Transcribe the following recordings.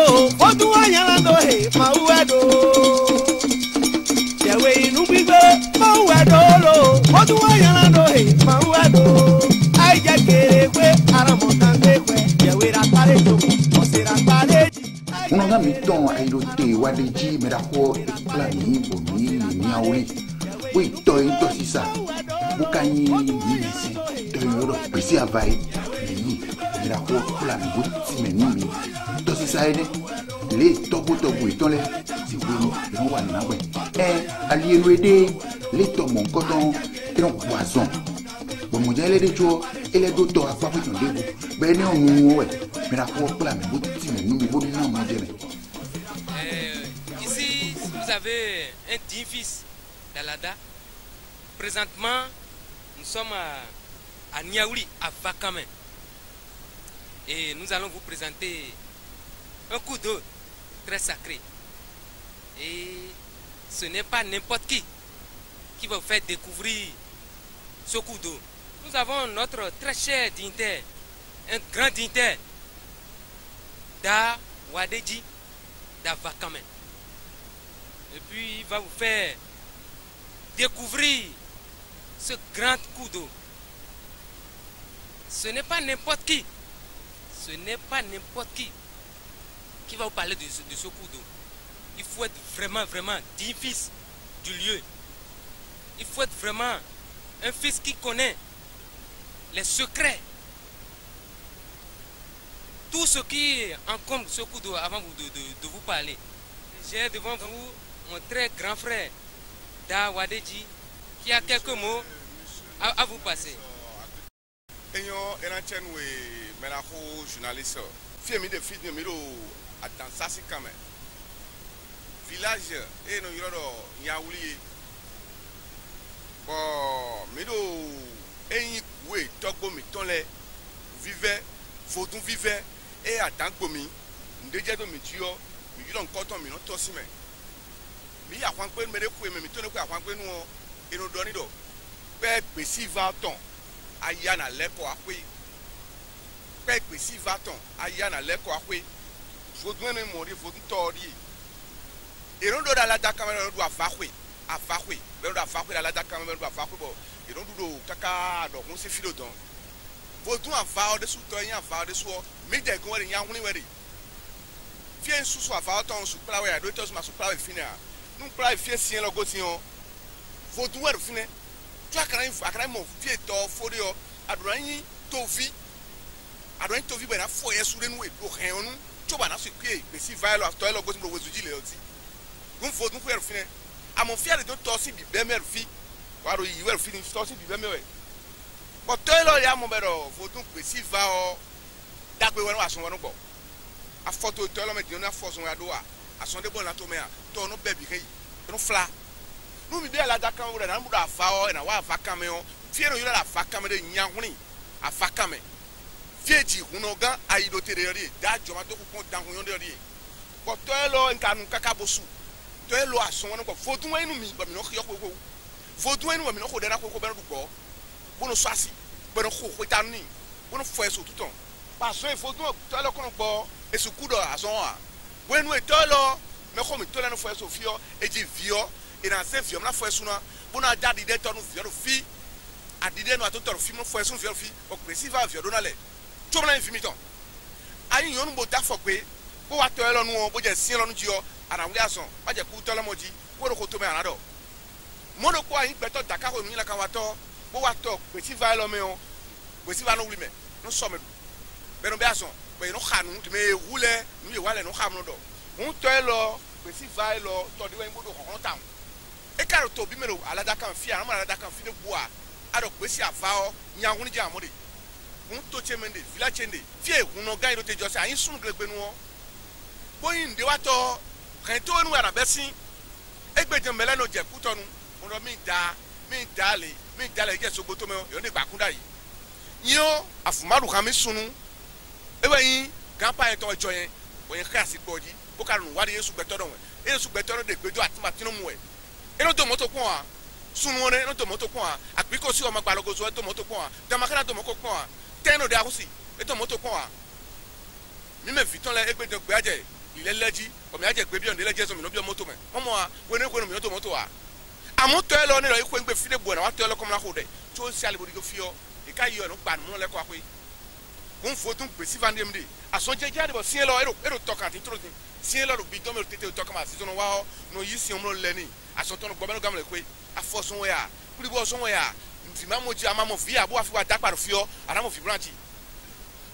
lo, odu ayalando he, mauedo. Yewe inu gbigbe, mauedo lo, odu ayalando he, mauedo. Aija kerewe, aramotandewe, yewe ratare joko, osera tareji. On a mis temps à iloter Wadeji, mais la fois plani, bomi, niaoui. Oui, toi, si ça. Bukani, nisi, toi, précis à vaille. Mais la fois plani, bout, meni, toi, si ça aide. Les tobo, et ton lait. Si vous ne voyez pas, eh, allié nous aider. Les tomons, coton, et non, poisson. Bon, mon dieu, les jours, et les docteurs à fabriquer un début. Ben, non, ouais. Mais la fois plani, bout, ici, vous avez un digne fils d'Alada. Présentement, nous sommes à Niaouli, à Vakame. Et nous allons vous présenter un coup d'eau très sacré. Et ce n'est pas n'importe qui va vous faire découvrir ce coup d'eau. Nous avons notre très cher dignitaire, un grand dignitaire, Da Wadeji, Da Vakame. Et puis il va vous faire découvrir ce grand coup d'eau. Ce n'est pas n'importe qui. Ce n'est pas n'importe qui va vous parler de ce coup d'eau. Il faut être vraiment digne fils du lieu. Il faut être vraiment un fils qui connaît les secrets. Tout ce qui encombre ce coup d'eau avant de vous parler. J'ai devant vous mon très grand frère, Da Wadeji, qui a quelques mots à vous passer. Journaliste, village et nous y a oublié. Bon, mais nous, oui, Togo, mais ton lait, vivait, faut nous vivait, et à tant que nous, déjà de métier, nous avons encore mis notre semaine. Mais il y a un peu de médecins, mais nous avons un peu de nous, et nous donnons d'eau. Père, si va-t-on, Ayana l'écho à quoi? Père, si va-t-on, Ayana l'écho à quoi? Faut nous mourir, faut nous tordir. Et nous donnons la date quand même, nous doit faire. À Fahoui, nous doit faire la date quand même, nous doit faire. Et nous donnons caca, donc on s'est filé dedans. Faut tout en faire de sous-toi, en faire de sous, mais dès qu'on est en train viens sous soi, faire ton sous-plat, et deux tos ma sous-plat est fini. Nous plat fier si un logo sion. Faut tout être fini. Tu as quand même mon fier to folio, adroigny, tofi. Adroigny tofi, ben a foyer sous les noués pour rien. Tu vas dans ce pied, mais si va alors, toi, le logo, vous dis les aussi. Nous faut nous faire fini. À mon fier de tossi, du bémer fille. Voilà, il va finir tossi, du bémer. Bon, toi, là, il y a mon béro. Faut donc que si va, d'accord, à son bon. A photo toi là maintenant a force on a doa a son de bon la tomea to no baby kai no fla no mi be la da kan wo na mu da fa o na wa fa kame o fie no yura la fa kame de nya huni a fa kame fie ji huno gan ayi do tere ri da joma to ko dan hun de ri ko to lo nka nu kaka bosu to lo a son no ko fotu wa inu mi ba mi no yo ko ko fotu wa inu wa mi no ko de na ko ko be no ko bo no so asi be no ko tan ni bo no fo eso tuton parce que fotu to lo ko no bo et ce coup de raison, when we tell her, mais comme tout le monde fait Sophia et dit vieux et dans ces films la fois souvent, bon a déjà dit des tonnes de filles, a dit des noix de tonnes de filles, fois son vieux fille, au précis va vieux donner. Tout le monde filme ton. Aïe yon bo ta fokwe, bo wa tell her nous, bo je si l'on dit à la relation, pas de coup tell her modi, bo le koto me anado. Mono quoi il peut être d'accord nous la kawato, bo wa tok, précis va l'homme on, précis va nous lui mais, nous sommes. Mais nous bien son. Mais nous avons mais roulé, nous avons nous avons nous. On te lo, mais si va lo, toi de nous nous temps. Et car to bi melo ala da kan fi ara ala da kan fi ne boa. Ado ko si afao, nya hunu ja amode. On to chemende, village chende. Fie huno ga iro te jose ayin sun glegbe nu o. Boyin de wato, kan to nu ara besin. Egbe je mele no je kuto nu. On mi dale je so gboto me yo ne gba kunda yi. Yo afumaru kan mi sunu. Ewe grandpa est en joyen, on est cassé body, pour qu'on voit les sous-bétons, et les sous-bétons de Bédo à Timatino Moué. Et notre moto point, Sounone, notre moto point, à Picosi ou Macbalogozo, et ton moto point, Damakana de Moko point, Teno de Arussi, et ton moto point. Mime Viton la épée de Béadé, il est légit comme ya je pe bi on de légit so mi no bi moto me mo a we ne ko no mi moto a amoto e lo ne lo iko ngbe fi de bo na wa to lo kom na ko de to si ale bo di ko fi o e ka yo no gba mo le ko akwe un fotun pe si van dem de aso je je de bo si lo ero to kan ti tro tin si lo bi do me tete to kan ma si so no wa no yi si mo le ni aso to no gbo me no gam le kwe afo so ya kuri bo so ya nti ma mo ji ama mo fi abo afi wa dapa ro fi o ana mo fi branch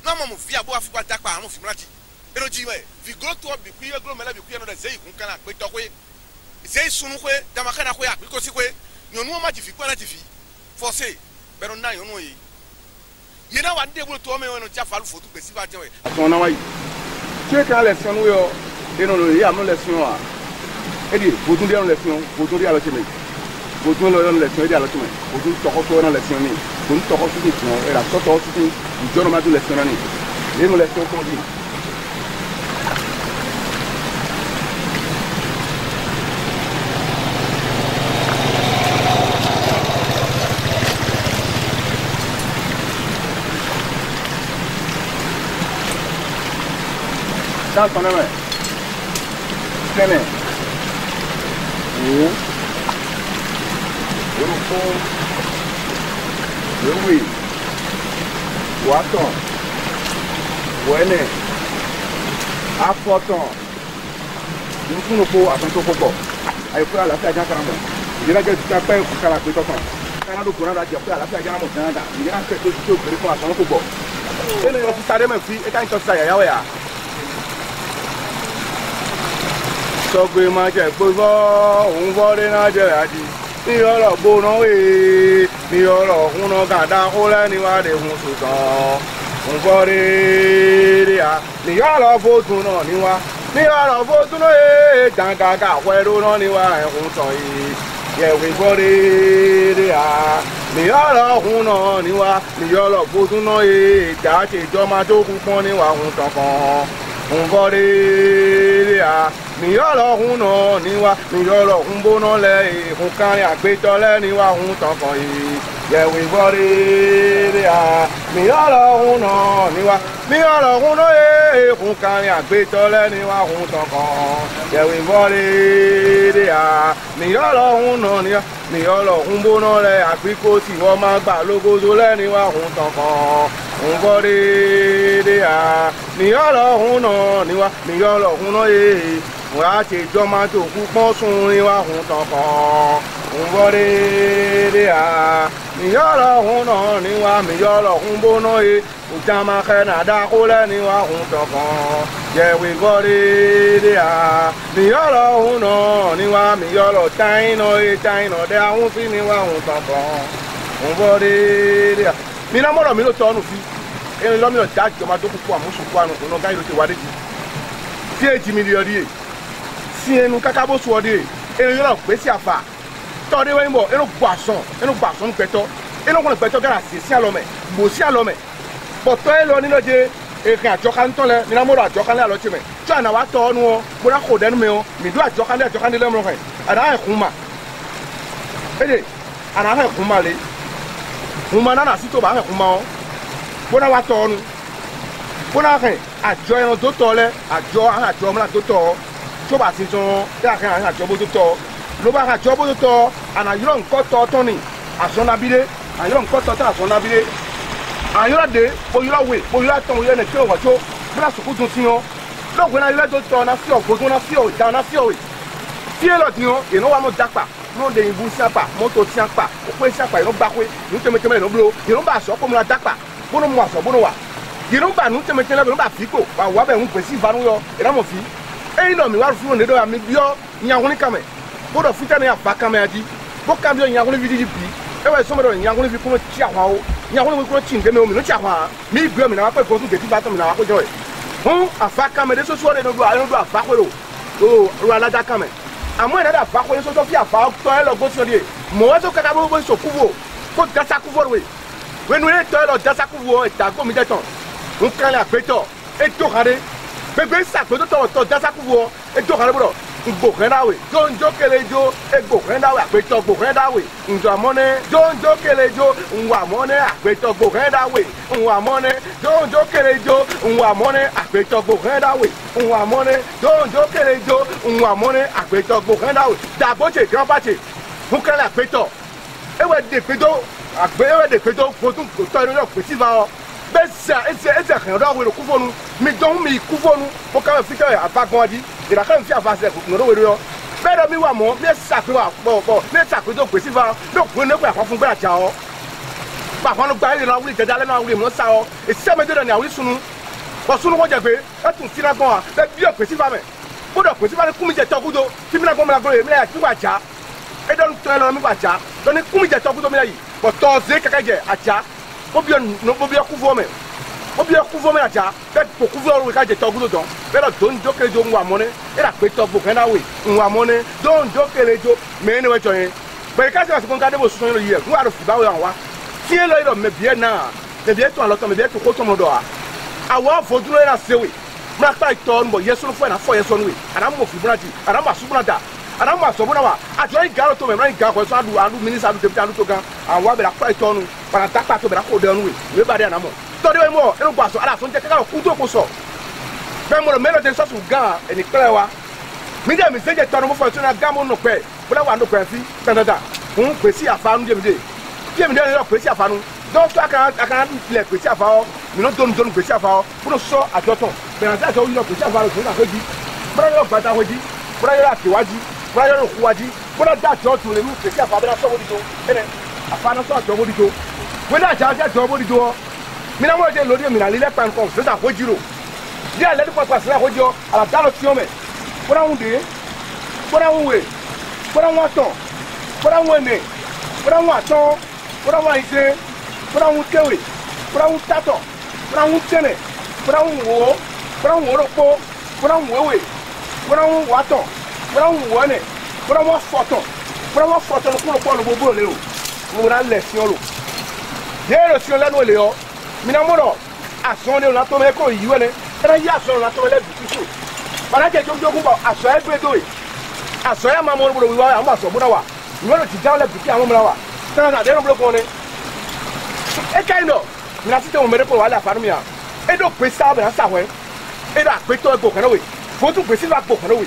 no mo fi abo afi wa dapa ana mo fi branch ero ji we vi go to bi ku ye go me la bi ku ye no de zei kun kana pe to kwe zei sunu kwe dama kana kwe akwi ko si kwe ni onu ma ji fi kwa na ji fi force pero na yo no yi yena wa de bulu to me wonu ja falu fotu pe si ba je we aso na wa yi che ka lesson wo yo eno lo yi am lesson wa edi botun de lesson botun de alo che me botun lo yo lesson edi alo che me botun to ko to na lesson ni botun to ko su ti no era to to su ti jono ma du lesson ni eno lesson ko di Tanto ne me. Tene. Grupo. Lui. Waton. Wene. Afoton. Nfunu po atonto popo. Ayo fura la fa jan karamo. Dira ke ta pe ku kala pe toton. Kana do kuna da je fura la fa jan mo tanda. Dira ke to to pe ko atonto popo. Ele yo sare me fi e kan to sa ya ya. Sọgbẹ́ máa jẹ́ gbogbo òun bọ́dé náà jẹ́ àjí ní ọ̀rọ̀ gbóná wèé ní ọ̀rọ̀ òun gàdá ó lẹ́ni wá dé hun ṣùgbọ́n òun bọ́dé rí a ní ọ̀rọ̀ fóòtún náà níwá ní ọ̀rọ̀ fóòtún náà yé jàǹkàkà pẹ̀lú náà níwá ẹ̀hún tàn yìí yẹ̀wé bọ́dé rí a ní ọ̀rọ̀ òun náà níwá ní ọ̀rọ̀ fóòtún náà yé ìjà àṣejọ́ máa tó kú pọ́n níwá òun tàn kan òun bọ́dé rí a niyọlọ hun nọ niwa niyọlọ hun bona lẹ hun kan agbetọ lẹ niwa hun tọkàn yìí yẹwò ìbọdé a niyọlọ hun nọ niwa niyọlọ hun nọ ye hun kan agbetọ lẹ niwa hun tọkàn yẹwò ìbọdé a niyọlọ hun nọ niwa niyọlọ hun bona lẹ àgbíkó tí wọn máa gbà lógozo lẹ niwa hun tọkàn hun bọdé a niyọlọ hun nọ niwa niyọlọ hun nọ ye wọ́n á ṣe jọmọ tó kú pọ́n sun ní wá hun tọkàn ń bọ́dé à níyọ̀rọ̀ hun náà ní wá níyọ̀rọ̀ hun bóná ye ìjàmà kẹ́nàdá kó lẹ́ni wá hun tọkàn yẹ̀wé bọ́dé à níyọ̀rọ̀ hun náà ní wá níyọ̀rọ̀ táyínà ye táyínà dẹ́ àwọn sí ní wá hun tọkàn ń bọ́dé à. mi náà mọ̀rọ̀ mi ló tọ́nu fi ẹni lọ́mí lọ dá jọmọ tó kú àmúṣùkú àrùn kò náà gáyìí ló ti wá dé jù tí èjì mi lè yọ díẹ̀ si enu kakabo suode enu yoro pe si afa to de wen bo enu gbason peto enu ko peto gara si alome bo si alome but to elo ni loje e kan ajo kan ton le ni na mo ajo kan le alo ti me to ana wa to nu o bo ra ko denu me o mi do ajo kan le mo kan ana e kun ma ede ana e kun ma le kun ma na si to ba e kun ma o bo na wa to nu bo na kan ajo en do to le ajo mo la do to tó bá ti tán yà kàn án àjọbó tó tọ ló bá àjọbó tó tọ ànàyọrọ nǹkan tọ tán ni àsọnabílé àyọrọ nǹkan tọ tán àsọnabílé àyọrọ dé oyọrọ wè oyọrọ tán oyọrọ nìkẹ́ òwò tó bílà sùkú tún ti hàn lóògùn náà yọrọ tó tọ náà fi ọ̀gbọ́n náà fi ọ̀dà náà fi ọ̀wé tí èlò ti hàn èèyàn wà mọ́ dápà ló de ìbú sí àpà mọ́tò sí àpà òpé sí àpà ìlú gbáwé ìlú tẹmẹtẹmẹ ìlú blo ìlú bá aṣọ kọ́múra dápà bónú mu aṣọ bónú wa ìlú bá nù tẹmẹtẹmẹ ìlú bá fíkò wà wà bẹ̀ ń pèsè ìbánúyọ ìdámọ̀ fi eyi lọ mi wá fún òní dọ́wà mi bíọ́ ìyàwó ní kàmẹ́ bódò fúta ní àfa kàmẹ́ àjí bó kàmẹ́ ìyàwó ní fídíjì bí ewé sọmọdọ ìyàwó ní fi kúrò tí àwọn o ìyàwó ní fi kúrò tí ndémé omi ní tí àwọn mi bíọ́ mi náà wá pẹ́ gbọ́dún gẹ̀tì bá tọ́ mi náà wá kó jọ ẹ̀ fún àfa kàmẹ́ dé sọ́sọ́ rẹ̀ lọ́dọ̀ àyọ̀dọ̀ àfa pẹ̀lú o alájà kàmẹ́ àmọ́ ìdájọ́ àfa pẹ̀lú sọ́sọ́ fi àfa tọ́ ẹ lọ gbósùn ọdẹ mọ̀ tó kàkà bó so kúfò kó dasa kúfò rẹ̀ wẹ́nu ilé tọ́ ẹ lọ dasa kúfò ìtàgó mi dẹ́tàn ń kálẹ̀ àgbẹ̀tọ̀ ètò kàdé gbẹgbẹ sàgbẹtọ tọ dasa kúfọ ètò kàdé bọdọ ngbo kẹ́ńdáwé jóńjó kelejo egbò kẹ́ńdáwé àpétọ́ gbò kẹ́ńdáwé ǹjọ́mọ́nẹ́ jóńjó kelejo ǹwàmọ́nẹ́ àpétọ́ gbò kẹ́ńdáwé ǹwàmọ́nẹ́ jóńjó kelejo ǹwàmọ́nẹ́ àpétọ́ gbò kẹ́ńdáwé ǹwàmọ́nẹ́ jóńjó kelejo ǹwàmọ́nẹ́ àpétọ́ gbò kẹ́ńdáwé dàbọ̀tẹ̀ gánbàtẹ̀ fúnkẹ́lẹ́ àpétọ́ ewé dèpétọ́ ewé dèpétọ́ fotún tọ́ ẹni náà pèsè bá ọ bẹ́ẹ̀ ẹsẹ̀ kẹ̀yọ́dọ́ wẹ̀rẹ̀ kúfọ́nu mi dọ́n mi kúfọ́nu ó kàwé fi kẹ́ àfagbọ́n ìdàkẹ́ fi àfàṣẹ kòkòrò wẹ̀rẹ̀ yọ bẹ́ẹ̀ dọ́ mi wà mọ́ mi sàpé wà pọ̀ mi sàpé tó pèsè bá mi kún ní pé àkọ́fún gbẹ́rẹ́ àjà ọ pàfọ́nù gba ẹ̀rọ awúlé jẹjẹ alẹ́ náà awúlé mọ́ sá ọ èsì ẹ̀mẹ́jọ́ ní àwùlé sunu ọ̀sùn wọ́n jẹ pé ẹ tún sí lágbọ́n wa bẹ́ẹ̀ bí ọ̀pẹ̀sí bá mẹ́ gbọ́dọ̀ pèsè bá ní kúmi jẹ tọ́kúdó tí mi lágbọ́n mi lágbọ́n mi láyà tí wà já ẹ dọ́nu tán ẹ lọ́nà mi wà já lọ́ni kúmi jẹ tọ́kúdó mi láyì bọ̀ tọ́ ṣe kẹ́kẹ́ jẹ àjà ó bí ọkú fún ọmọ ó bí ọkú fún ọmọ àjà bẹ́ẹ̀ kò kú fún ọrùn ká jẹ tọ́kúdó dán bẹ́ẹ̀ lọ dọ́n jó kelejo ń wà mọ́ni ẹ dà pé tọ́gbò kẹ́ náà wè ń wà mọ́ni dọ́n jó kelejo mẹ́rin ni wọ́n jọ yẹn pẹ̀lú ká sẹ́wọ̀n sọ́kún ká débò sọ́sọ́ yẹn lọ yẹ fún àrò fìbáwò yàn wá tiɲɛ lɔ yɔrɔ mɛ biɛ naa mɛ biɛ tɔn alɔtɔ mɛ biɛ tó kó tɔmɔ dɔ wa awɔ fɔdúró yɛrɛ sewe mɛ kpa tɔ nbɔ yɛsɔn fɔ yɛrɛ fɔ yɛsɔn we ana mɔ fibuna ti ana mɔ asubuna ta ana mɔ asɔbuna wa a tɔ yi garo to mɛ mɛ ga kɔ sɔn adu minisa adu depute adu to gan awɔ bɛ la kpa tɔ nu bana ta kpa to bɛ la k'o dɛnu we o ye ba de ana mɔ tɔ de bɛ mɔ ɛnu bɔ asɔ ala sɔn tɛ kaka kuto ko sɔ bɛn mɔ mɛ lɔ tɛ sɔsu gan ɛni kpɛlɛ wa mi de mi se jɛ tɔ nu mo fɔ tuna gan mo nɔkpɛ bɔlɛ wa nɔkpɛ fi tɛntɛnta kun pèsè àfa nu jɛmi de yémi dɛ yɔrɔ pèsè àfa nu dɔw tó a kan lɛ pèsè àfa wɔ minnu dɔnni pèsè àfa wɔ kúrò sɔ àjɔtɔn bɛnna àjɔ yìí lɔ pèsè àfa wɔ sɔgbà kojú bɔlɔ yɔrɔ gbàtà kojú bɔlɔ yɔrɔ àtiwájú bɔlɔ yɔrɔ òkúwájú bɔlɔ dá àjɔ tó lè mú pèsè àfa bɛnna sɔwọ́ dìjɔ ɛnɛ àfa náà sɔ àjɔ bó dìjɔ wọ́n dá àjɔ bó dìjɔ wɔ mina wọ́n jẹ́ lórí mina lílẹ̀ pàǹkọ̀ sọ́dà kojú ro bí alẹ́ ní pàǹkọ̀ sílẹ̀ kojú àlàdálọ̀ tí ó mẹ́ bọ́lá ń dè bọ́lá ń wè bọ́lá ń tọ̀ bọ́lá ń wẹ̀nẹ̀ bọ́lá ń àtọ́ bọ́lá ń àìsè bọ́lá ń kéwè bọ́lá ń tàtọ̀ bọ́lá ń tẹ̀nẹ̀ bọ́lá ń wò ó bọ́lá ń wòrókó bọ́lá ń wéwè bọ́lá ń wàtọ̀ bọ́lá ń wọ́nẹ̀ bọ́lá ń fọ̀tọ̀ bọ́lá ń fọ̀tọ̀ ní kúrò pọ́ọ̀lù gbogbo lè o mo rà lẹ̀ sí ọ lò yéèrè sí ọ lẹ́nu olè ọ mina mọ́rọ̀ àsán ni ọ̀nà tó mẹ́ kó yíwẹ́ ni ẹ̀rọ yí àsán ọ̀nà tó mẹ́ lẹ́bi kíkó bàlájẹ́ tó jókòó bọ̀ àsán ẹ̀ gbé dòwe àsán ẹ̀ máa mọ́ ọ́nbọ̀lọ̀ wíwá àwọn àsán bọ́dà wa ìwé ló ti já lẹ́bi kí àwọn mìíràn wa tẹ́lẹ̀ náà dẹ́rẹ́ bọ́lọ̀ ni e ka yin dɔ mina ti tɛ mun bɛ ne kɔ wale afanu mi yan e do pesi aw bɛna sahɔn e do akpetɔ gbɔ kana we fotu pesi do agbɔ kana we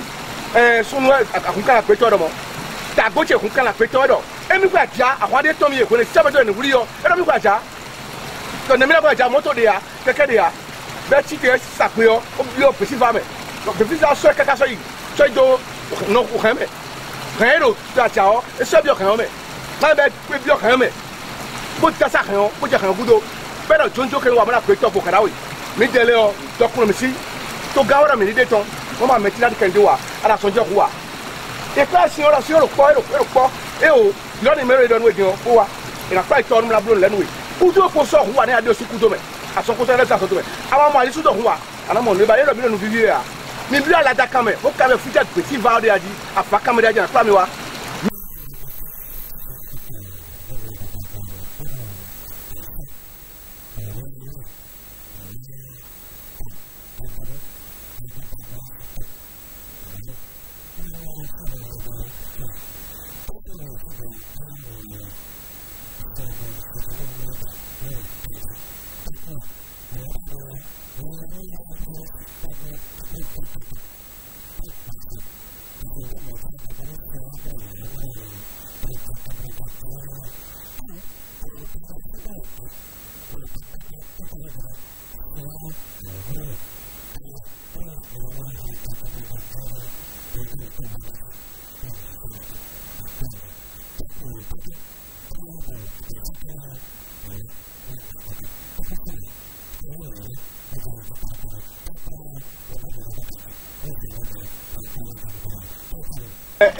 sunu akun kana akpetɔ dɔ mɔ dagbotse kun kana akpetɔ dɔ e mi ko adza àwọn adi tɔ mi yɛ ko ne sɛbɛ dɔ ne wuli yɔ e do mi ko adza tɔ ne mi na ko adza mɔtɔ de ya kɛkɛ de ya bɛ ti tɛ sakpe yɔ o bi yɔ pesi fa mɛ pesi fa sɔ kɛkɛ sɔ yi sɔ yi do nɔ kɛn mɛ kɛn do adza yɔ e sɔ bi yɔ kɛn mɛ n'a bɛ bi yɔ kɛn mɛ bó tasa kan yọ bó jẹ kan gudo bẹ́ẹ̀ náà jọnjọ kẹrin wà mọdà pé tọ bòkàrà wò mí délé ọ dọkùnrin mi sí tó ga ọ̀rọ̀ mi ní dé tán wọn máa mẹtí láti kẹndé wa alasọjọ kú wa ìpẹ́ ẹ̀sìn ọ̀rọ̀ sí èrò pọ́ ẹ o lọ́ọ̀nì mẹ́rin ìdánwò èdè fún wa ìràpá ìtọ́ ọdún múlá lẹ́nu wẹ̀ kúndó kó sọ̀ fún wa ní adé oṣù kúndó mẹ́ àsọkútọ́ ẹlẹ́sìn àsọtọ́ mẹ́ àwọn ọmọ àyíṣú dọ̀ fún wa àlámọ̀ ní ibà yẹ́rọ̀ mi lẹ́nu fífi yẹ́ ya mi bí alájà kàmẹ́ ó kàmẹ́ fújà pèsè ìfà ọdẹ àjí àfà kàmẹ́ àjí àpá mi wa.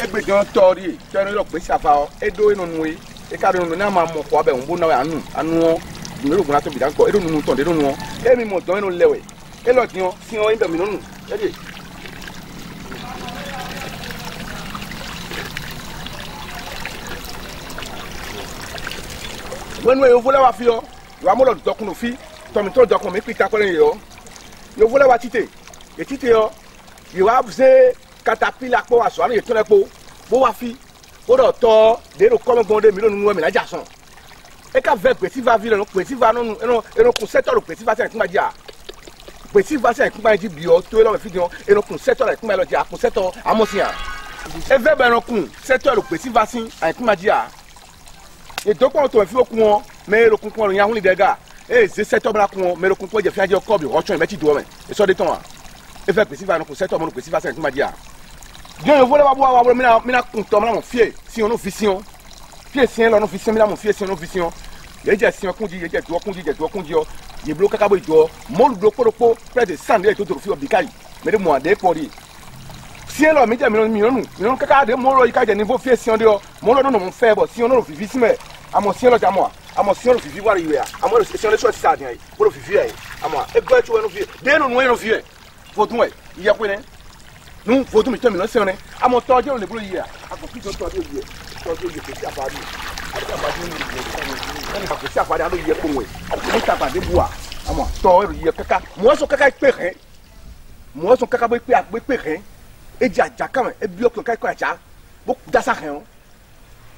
Egbejan tɔɔri tɛnu yɔrɔ gbèsè afa ọ edo enu nue eka do nu n'a ma mɔ kɔ abɛ ŋun bo na anu numéro gbɔna to bi dan kɔ edo nunu tɔn de do nu emi mɔ dɔn enu lɛwɛ elɔ diɔ siɔ ebe mi nunu ɛdi. wɛnu ye yovolɛ wa fi yɔ wa mo lɔ dɔkunu fi tɔmitɔ dɔkun mi kpi takɔlɛ yɔ yovolɛ wa tite etite yɔ yewa se katapila kpɔ asɔ alo yetɔ lɛ kpɔ bo wa fi o dɔ tɔ de do kɔmɛ gbɔn de mi lónu wɛ mi la dza sɔn e ka vɛ gbesi va vi lɛ no gbesi va nɔnu eno kun sɛtɔ do gbesi va sɛ kuma dzi a gbesi va sɛ kuma dzi biɔ to e lɔ mɛ fi diɔ eno kun sɛtɔ lɛ kuma lɔ dzi a kun sɛtɔ amosi a e vɛ bɛ eno kun sɛtɔ do gbesi va si a kuma dzi a edokpɔn to fi o kun wɔ mɛ ero kun kɔn do nyahun li dɛ ga e ze sɛtɔ bla kun wɔ mɛ ero kun kɔn dze fiadze kɔbi ɔtsɔn mɛ tsi do mɛ esɔ de tɔn wa e fɛ gbesi va no kun sɛtɔ mo no gbesi va sɛ kuma dzi a diɲɛ ye wolo wa bɔ mina kun tɔ mina mo fie siɲɔ no fi siɲɔ fie siɲɛ lɔ no fi siɲɔ mina mo fie siɲɔ no fi siɲɔ ye jɛ siɲɔ kunji ye jɛ tuwɔ kunji jɛ tuwɔ kunji yɔ ye bolo kaka bɔ jɔ mɔlu do kpɔdɔkpɔ près de 100 de to toro fi yɔ bika yi mɛ de mɔ de kpɔ de siɲɛ lɔ mi jɛ minɔnu kaka de mɔlu yi ka jɛ niveau fie siɲɔ de yɔ mɔlu no mo fɛ bɔ siɲɔ no fifi simɛ amɔ siɲɛ lɔ jɛ amɔ amɔ siɲɔ no fifi wari yi yɛ amɔ siɲɔ de sɔ sisan adiɛ yi o fifi yɛ amɔ e gbɛ tso yɛ no fi den no nu yɛ no fi yɛ fotun yɛ yɛ ko yɛ nu fotu mi tɔ mi lɔ sɛn ne amɔ tɔ jɛ o le bolo yi yɛ a ko pitɔ tɔ de yi yɛ tɔ de yi yɛ kesi afa mi a bɛ afa mi ni yɛ a kesi afa de alo yɛ kɔn wɛ a ko mi ta ba de bu wa amɔ tɔ yɛ yɛ kaka mɔɔ sɔn kaka kpe hɛn mɔɔ sɔn kaka bɛ kpe hɛn e dza dza kama e biɔ kplɔ kaka dza bo dasa hɛn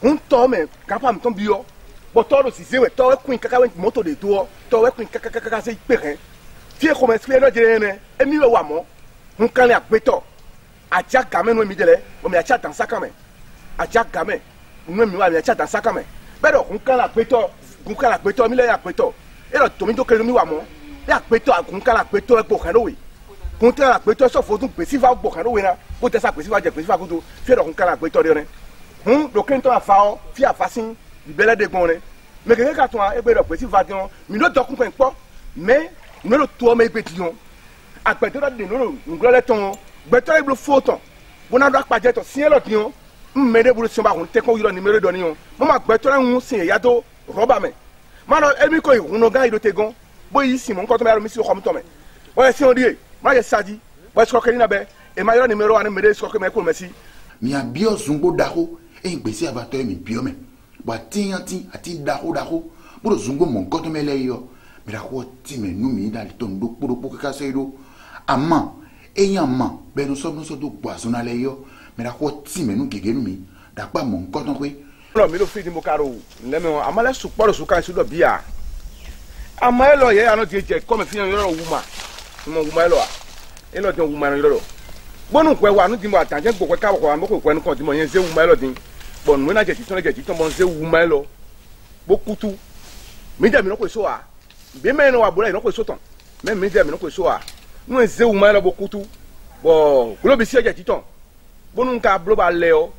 o ń tɔ mɛ kapa mi tɔn biɔ bɔn tɔ do sise wɛ tɔ wɛ kun kaka wɛ mɔtò de to tɔ wɛ kun kaka se kpe hɛn fie xɔmɛ fie lɔ dze yɛ e mi wɛ wa mɔ ń kan lɛ agbetɔ adza game nu mi de lɛ o mi atsa dansa kame adza game nu mi wa mi atsa dansa kame bɛɛ dɔ kun kan la agbetɔ mi lɛ agbetɔ e lɔ tomi do kele mi wa mɔ e agbetɔ kun kan la agbetɔ gbɔ kan do we kun kan la agbetɔ sɔfo dun gbesi va gbɔ kan do we na ko tɛ sa gbesi va jɛ gbesi va kutu fie dɔ kun kan la agbetɔ de ne do kentɔ afa wɔ fi afa si libɛlɛ de gbɔn ne mɛ keke ka tɔn a egbe dɔ gbesi va diɔn mi do dɔ kun kpɛ kpɔ mɛ mi do tɔ mɛ egbe diɔn agbɛtɔ dɔ de nolo nglɔ lɛ tɔn gbɛtɔ ibolo fotɔn bona do akpadze tɔ siɲɛ lɔ diɲɔ mme de bolo siɲɛ ba kun tɛ kɔ yɔrɔ nimero dɔ ni yɔ mo ma gbɛtɔ la ŋun siɲɛ ya do rɔba mɛ ma dɔ emi ko ihunɔ gan yi do te gan bo yi si mo nkɔtɔ mɛ yaro mi si xɔmi tɔ mɛ wɔyɛ siɲɛ di ye ma yɛ sadi wɔyɛ sɔkɛ ni na bɛ ema yɔrɔ nimero ani mede sɔkɛ mɛ kolo mɛ si. mi a biɔ zungbo dako eyi gbèsè abatɔ ye mi biɔ mɛ wa tiɲati ati dako bolo zungbo mɔ nkɔtɔ mɛ lɛ yɔ mɛ dako ti mɛ nu mi da tɔ ndo kpɔdɔkpɔ kaka se do ama eyan ma bɛɛ nusɔnusɔ do gbazona lɛ yɔ mɛ dako ti mɛ nu gege nu mi dakpa mɔ nkɔtɔ koe. lɔ mi lo fi di mo ka do lɛmɛ wɔn ama lɛ sukpɔ do suka esu dɔ bia ama yɛ lɔ yɛ yanɔ ti jɛ kɔmɛ fi yɔrɔ wuma mo wuma yɛ lɔ wa e lɔ ti wuma yɛ lɔ gbɔnu kɔɛ wa nu di mo atanjɛ gbɔkɔ k'a bɔ mo ko kɔɛ nu kɔn di mo yɛ nse wuma yɛ lɔ di bɔn nu na jɛ titɔn bɔn nse wuma yɛ lɔ bo kutu mi jɛ mi n'o ko so wa bi mɛ ne wa bolo yɛ n'o ko so tɔn mɛ mi jɛ mi n'o ko so wa nu nse wuma yɛ lɔ bo kutu bɔn kulo bi si jɛ titɔn bɔnu ka bulo ba lɛ yɔ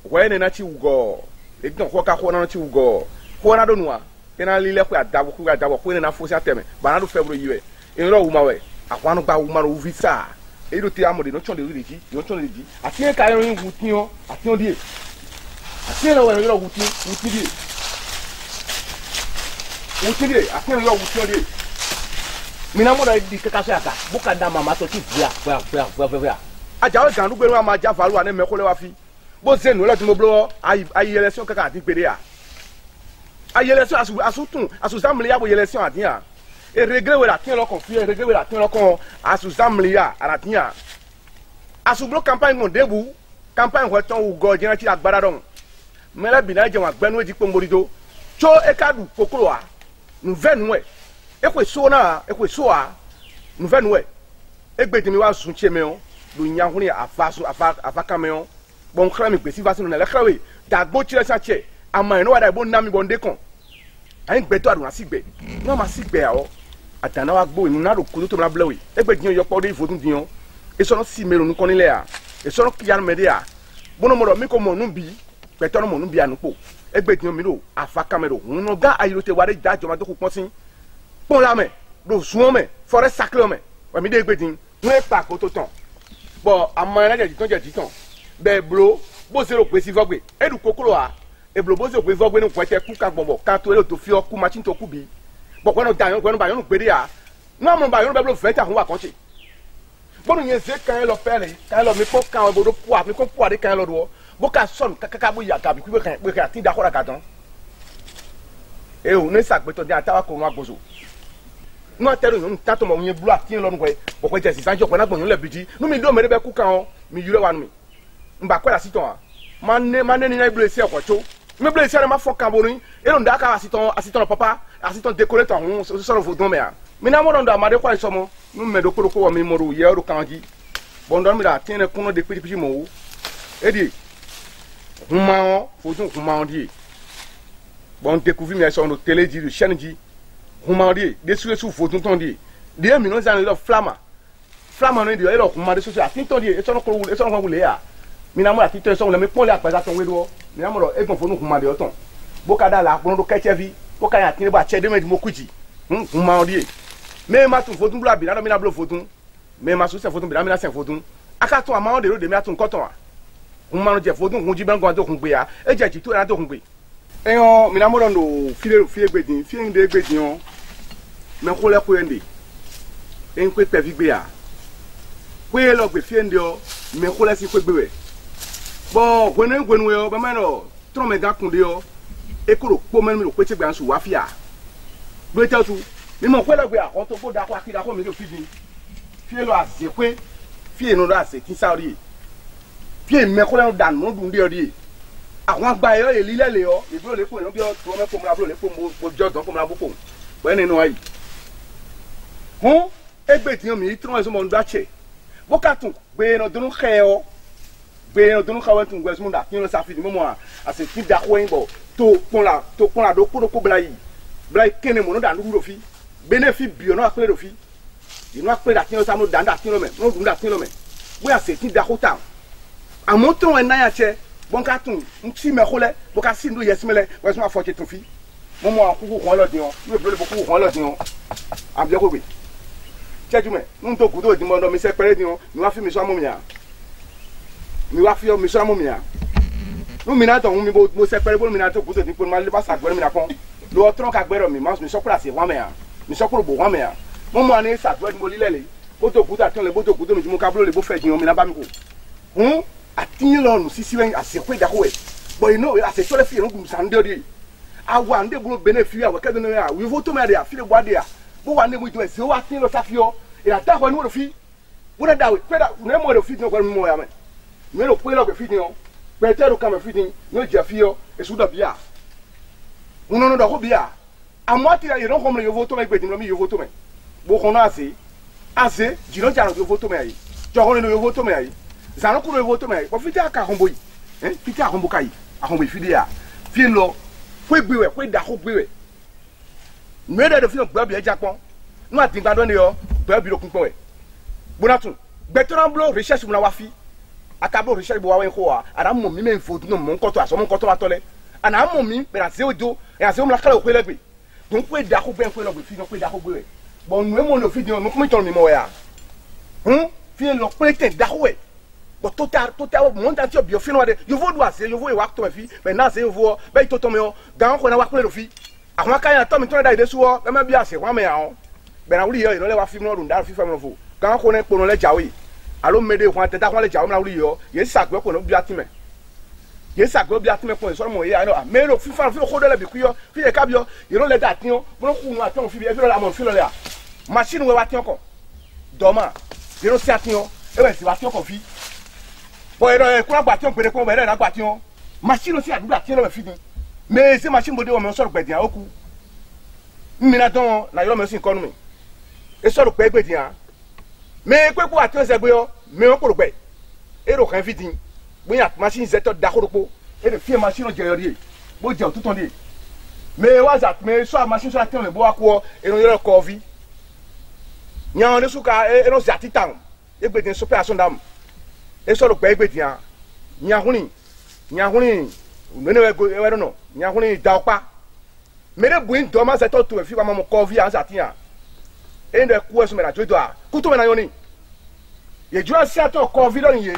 wɔyɛ ne na ti wugɔ editɔn kɔ ka kɔ na ti wugɔ kɔ na do nu wa kena lilɛ ko adabɔ ko ne na fosi atɛmɛ bana do fɛ bolo yi wɛ eyɔrɔ wuma wɛ akɔnu gba wuma do wuvi saa eyi do te amɔ de n'o tsɔn de dzi y'o tsɔn de dzi atiɛ ka yɔrɔ yin wuti yɔ atiɛ di ye atiɛ lɛ wɛ yɔrɔ wuti di ye atiɛ lɛ yɔrɔ wuti yɔ di ye minamɔ dɔ di kaka so yaka bo ka da mama tɔ ti vuya ajawo gandu gbɛnu ama ja falu wa ne mɛ ko lɛ wa fi bo se nu lɛ tun bɛ bolo ayi yɛlɛsɔn kaka ati gbede ya ayi yɛlɛsɔn asutun asuzamili ya bo yɛlɛsɔn ati ya eregre wɛrɛ ati lɔ kɔn fi eregre wɛrɛ ati lɔ kɔn asuzamili ya arati ya asubolo campagne kɔn debu campagne kɔn tɔn wu gɔ jɛnɛ ti agbada dɔn mɛlɛ bina jɛn wa gbɛnu edi kpɔnbori do tso eka du kokoro wa nuvɛ nuwɛ ekwe so wa nuvɛ nuwɛ egbedimi wa sun tse mɛ o do nyahuni afa kame o bɔn kala mi gbesi va sinu na lɛ kala we dagbo tsi lɛ sa tse ama yi no wa da ibo nami bɔn de kɔn ayi gbɛtɔ adu na si gbɛ n'o ma si gbɛ awɔ adana wa gbo inu na do koto to na blɛ we egbe diɲɛ yɔkpɔ de ifo tun diɲɛ esɔnɔ si melo nu kɔni lɛ ya esɔnɔ kiyanu mɛ de ya bonomɔdɔ mi ko mɔ nu bi gbɛtɔ no mɔ nu bi anukpo egbe diɲɛ mi do afa kame do ŋunɔ ga ayi do te wa de da jɔnma do ko kpɔnsi kpɔn la mɛ do suwɔn mɛ fɔrɛ sakilɛ mɛ wa mi de egbe diɲɛ ŋun ekpa koto tɔn bɔn ama yɛn jɛ titɔn bɛɛ bulo bó se ro pèsè fɔgbe edu kokoro wa eblo bó se ro pèsè fɔgbe ní kɔɛtɛ kú ka gbɔnbɔ kan to ele to fi ɔkú machine to kú bi bɔn kɔnɔ da kɔnɔ ba yɔnu gbede ya n'amu ba yɔnu bɛ bolo fɛn ta kun wa kɔnse bɔnu yɛn se kan yɛ lɔ fɛn le kan yɛ lɔ mi kɔ kan yɛ bolo puwa mi kɔ puwa de kan yɛ lɔ do bó ka sɔnu kaka bó ya gabi kú bɛ ka ti da kɔra ka dɔn ewu ne sagbetɔ di ata wa ko ma gboso n'o tɛ yɔnu tatɔ ma o ye bulu a tiɲɛ lɔnu kɔɛ bɔkɔ jɛ sisan jɔ kɔnɔ gbɔnyɔ lɛ bidi nu mi do mɛ de bɛ kú kan o mi yurɛ wa nu mi mba kwa asiton mane ni na blessé ko cho me blessé na ma fo kaboni e no ndaka asiton papa asiton décorer ton so vo don me a mi na mo ndo amade kwa so mo no me do ko mi mo ru ye ru kanji bon don mi da tin ko no de piti mo e di huma fo tun huma di bon découvrir mi so no télé di chaîne di huma di de sou fo tun ton di de mi no zan lo flama no di e lo huma de so atin ton di e so no ko wule ya mi na mo ati to so le me pon le apesa ton wedo mi na mo lo e gon fo no huma de oton boka da la gbon do kechevi boka ya tin ba che de me mo kuji huma di me ma tun fo tun bla bi na mi na blo fo tun me ma so se fo tun bi na mi na se fo tun aka tun ama de ro de mi atun koton wa huma no je fo tun kun ji ben gon to kun gbe ya e je ji to na to kun gbe eyan mi na mo do file gbedin fi nde gbedin o me ko le ko ende en ko pe vi gbe ya ko e lo gbe fi nde o me ko le si ko gbe we bo gwenu yo ba ma no tro me ga kun de o e ko ro po me mi ro pe che gba nsu wa fi a gbe te tu mi mo ko le gbe a kon to ko da ko akida ko mi do fi din fi lo ase pe fi no da se kin sauri fi me ko le dan mo dun de o di àwọn agba yo e lile le o ibro le po no bi o to me ko mra bro le po mo jo don ko mra bo po we nínú ayi hun egbe ti mi tron eso mo nda che bo ka tun gbe no dunu khe o gbe no dunu khawe tun gbe so mo da kin lo sa fi mo mo a se ti da ko yin bo to pon la do ko bla yi kene mo no da ndu ro fi benefit bi o no apere ro fi inu apere da kin lo sa mo da kin lo me no dun da kin lo me we a se ti da ko ta àmọ́ tron en na ya che bon ka tun nti me khole bo ka si ndu yesimele we so ma fo che tun fi mo mo akuku kon lo din o we bro le bo ku kon lo din o am je ko gbe cheju me nun to gudo di mo ndo mi se pere din o mi wa fi mi so amu mi a mi wa fi o mi so amu mi a nu mi na to mi bo mo se pere bo mi na to gudo di po ma le ba sa gbere mi na kon lo tron ka gbere mi ma mi so kura se wa me a mi so kuro bo wa me a mo mo ani sa gbere mo lilele bo to gudo aton le bo to gudo mi mo ka blo le bo fe din o mi na ba mi ko atin lo nu sisi wen asekwe da ko e but you know as a sole fi ngum sande odi awa nde bro benefit awa kedo na we vote me dia fi le bwa dia bo wa ne mo jo e se wa atin lo safio e ata ko ni wo fi wo na da we pe da ne mo do fi no ko mo ya me me lo pe lo ke fi ni o pe te ro ka me fi ni no je fi o e su do bia uno no do ko bia amati ya ro ko mo yo vote me gbe ni mi yo vote me bo ko na ase jiro jaro yo vote me ayi jo ko ni yo vote me ayi zanu kuro evo to me ko fiti aka hombo yi fiti ahombo kai ahombo fidi ya fi lo fo gbewe fo da ko gbewe me de fi gba bi eja pon nu ati gbadon ni yo gba bi lokun pon we bonatun gbetoran blo research mu na wa fi akabo research bo wa wen ko wa ara mo mi me fo no mo nko to aso mo nko to wa tole ana mo mi be na se ojo e ase mo la kala ko legbe don fo da ko ben fo lo gbe fi no fo da ko gbewe bon nu e mo no fi di no ko mi ton mi mo ya fi lo prete da ko we but total mon tanti bio fino de yo vo do ase yo vo e wa to me fi be na se yo vo be to me o gan ko na wa pele do fi àwọn kan ya to mi to da ide suwo be ma bi ase wa me ya o be na wuri yo le wa fi mo do nda fi fa mo fo gan ko na pono le jawe alo mede ko ate da ko le jawe na wuri yo ye sagbe ko no bi atime ye sagbe bi atime ko so mo ye I know me lo fi fa fi ko do le bi ku yo fi e ka bi yo ye lo le da tin o mo ku nu aton fi bi e fi lo la mo fi lo le a machine we wa tin ko doma ye lo si atin o e we si wa tin ko fi bo ero e ku agba ti o gbere ko be re na agba ti o machine si adura ti lo me fi din me se machine bo de o me so gbedin a oku mi na don na yo me sin konu mi e so ro pe gbedin a me pe ku ati o se gbe o me o ko gbe e ro kan fi din bo ya machine ze to da koropo e de fi machine je yori bo je otuton de me whatsapp me so machine so ati o me bo akwo e no yoro ko vi nyan de suka e no za titan e gbedin so pe aso ndam e so ro pe gbedin a nyahuni mene we no nyahuni da opa mere buin do ma se to to e fi ma mo ko vi ansa tin a e ndo ku eso me na jodo a kuto me na yoni ye ju ansa to ko vi lo ni ye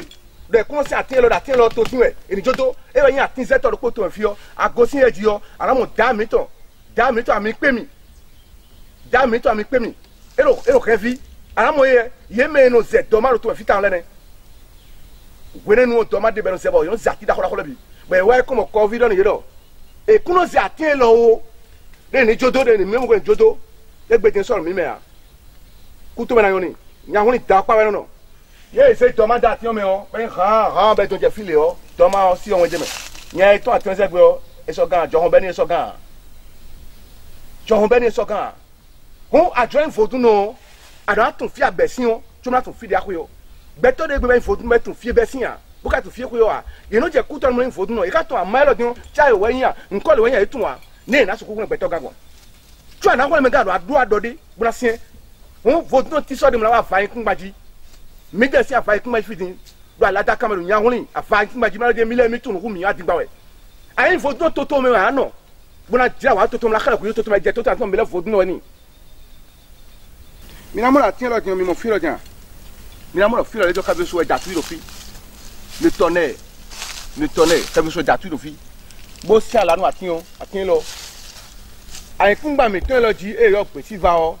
de kun se atin lo to tun e ni jodo e we yin atin se to ro ko to e fi o agosin e ji o ara mo da mi to ami pe mi e ro ke vi ara mo ye me no ze do ma ro to e fi tan le ne wene nu to ma de beno sebo yo zati da ko bi be we ko mo covid on yero e kuno zati lo o de ni jodo de ni memo ko jodo e gbe tin so mi me a ku to me na yo ni nya hu ni da pa we no Ye essaye Thomas d'attirer mais ben ran ben ton filet Thomas aussi on dit mais nya to attirer c'est quoi et so gan John Ben et so gan John Ben et so gan on a joint photo non ada ton fi abesin tu na ton fi dia ko beto de ben photo met ton fi besin bu ka ton fi ko a ye no je ku ton mo photo no e ka ton amalo din cha yo wen ya nko le wen ya etun wa ne na so ku beto gago tu na ko me ga do adu adode bu na sien on photo no ti so de mo la wa fa yin kun gbaji mi de si afa yin kun gbaji fitin do ala da camera nya hunrin afa yin kun gbaji ma de mi le mi tun ku mi ya digba we ayin photo to me wa no bu na jira wa to la kala ku to me je to ta to me le photo no ni minamora tien lo mi mo fi lo jan minamora fi lo le do ka be so ja tu lo fi le tonnerre ka be so ja tu lo fi bo si ala no atin lo ayin kun gba mi ton lo ji e yo pe si va o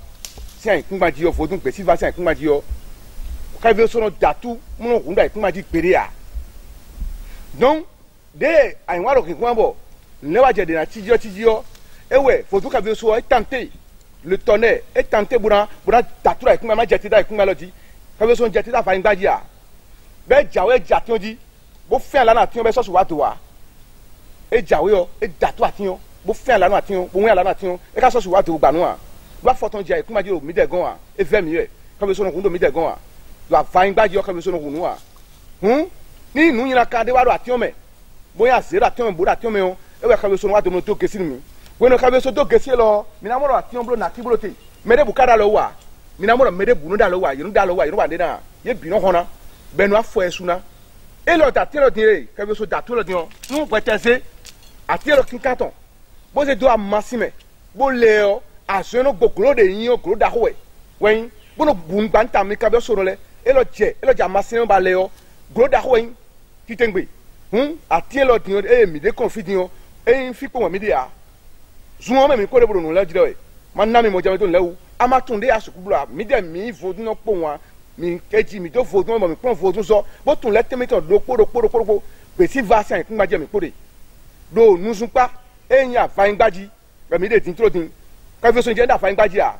si ayin kun gba ji o fodun pe si va si ayin kun gba ji o ka be so no ja tu mo no kun da kun gba ji pere a donc de ayin wa ro kin kun bo ne wa je de na tiji o ewe fodun ka be so o tenter le tonnerre est tenté pour tatura et kuma jeti da kuma lodi ka be so jeti da fa ngbaji a be jawe jati di bo fe ala na tin be so so wa to wa e jawe o e datu atin bo fe ala na tin bo wen ala na tin e ka so so wa to gba nu a do foton je kuma ji o mi de gan a e fe mi re ka be so no kun do mi de gan a do fa ngbaji o ka be so no kun nu a ni nu yin la ka de wa do atin me bo ya zera atin me bo da atin me o e we ka be so no wa do no to kesi mi bueno ka be so to gesi lo minamoro ati onblo na tiblo te mere bukada lo wa minamoro mere bunu da lo wa yinu da lo wa yinu wa de na ye bino hona benu afo esuna e lo ta tiro din ka be so da to lo din nu petese ati lo kin katon bo se do amasime bo le o aso no gokuro de yin o kuro da ho wen bo no bun gbanta mi ka be so le e lo ja amasime ba le o gro da ho wen titengbe ati lo din e mi de confidin o e fi po mi de a zuwa me mi ko de buru no la jire we manna mi mo jame to lewu ama tunde asukubula mi de mi vodun no po wa mi keji mi do vodun mo mi pon vodun so bo tun le temi to do poro pe si vaccine kun gbaje mi pore do nusun pa eyan fa ngbaji be mi de tin tro tin ka fe so je da fa ngbaji a